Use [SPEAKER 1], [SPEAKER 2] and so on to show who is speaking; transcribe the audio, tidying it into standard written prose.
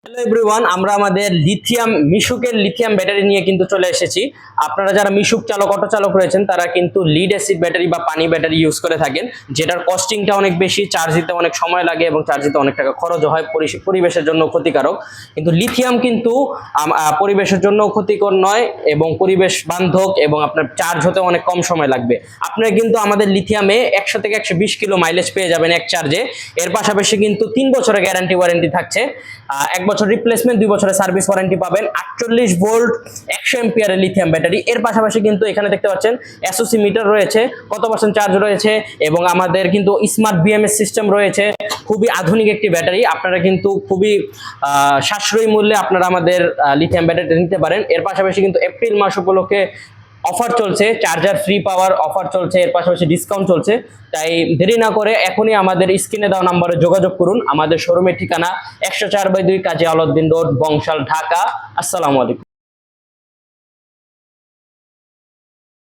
[SPEAKER 1] Hello everyone, আমরা আমাদের মিশুকের lithium battery নিয়ে কিন্তু চলে এসেছি। আপনারা যারা মিশুক চালক অটো চালক রয়েছেন তারা কিন্তু লিড অ্যাসিড ব্যাটারি বা পানি ব্যাটারি ইউজ করে থাকেন, যেটার কস্টিংটা অনেক বেশি, চার্জ দিতে অনেক সময় লাগে এবং চার্জ দিতে অনেক টাকা খরচ হয়, পরিবেশের জন্য ক্ষতিকারক। কিন্তু লিথিয়াম কিন্তু পরিবেশের জন্য ক্ষতিকর নয় এবং পরিবেশ বান্ধব এবং আপনার চার্জ হতে অনেক কম সময় লাগবে। আপনারা কিন্তু আমাদের লিথিয়ামে 100 থেকে 120 কিলো মাইলেজ পেয়ে যাবেন এক চার্জে। এর পাশাপাশি কিন্তু 3 বছরের গ্যারান্টি ওয়ারেন্টি থাকছে, 1 বছর রিপ্লেসমেন্ট, 2 বছরের সার্ভিস ওয়ারেন্টি পাবেন। 48 ভোল্ট 100 এম্পিয়ারের লিথিয়াম ব্যাটারি। এর পাশাপাশি কিন্তু এখানে দেখতে পাচ্ছেন এসওসি মিটার রয়েছে, কত পার্সেন্ট চার্জ রয়েছে এবং আমাদের কিন্তু স্মার্ট বিএমএস সিস্টেম রয়েছে। খুবই আধুনিক একটি ব্যাটারি। আপনারা কিন্তু খুবই সাশ্রয়ী মূল্যে আপনারা আমাদের লিথিয়াম ব্যাটারিটা নিতে পারেন। এর পাশাপাশি কিন্তু এপ্রিল মাস উপলক্ষে অফার চলছে, চার্জার ফ্রি পাওয়ার অফার চলছে, এর পাশাপাশি ডিসকাউন্ট চলছে। তাই দেরি না করে এখনই আমাদের স্ক্রিনে দেওয়া নম্বরে যোগাযোগ করুন। আমাদের শোরুমের ঠিকানা 104/2 কাজী আলাউদ্দিন রোড, বংশাল, ঢাকা। আসসালামু আলাইকুম।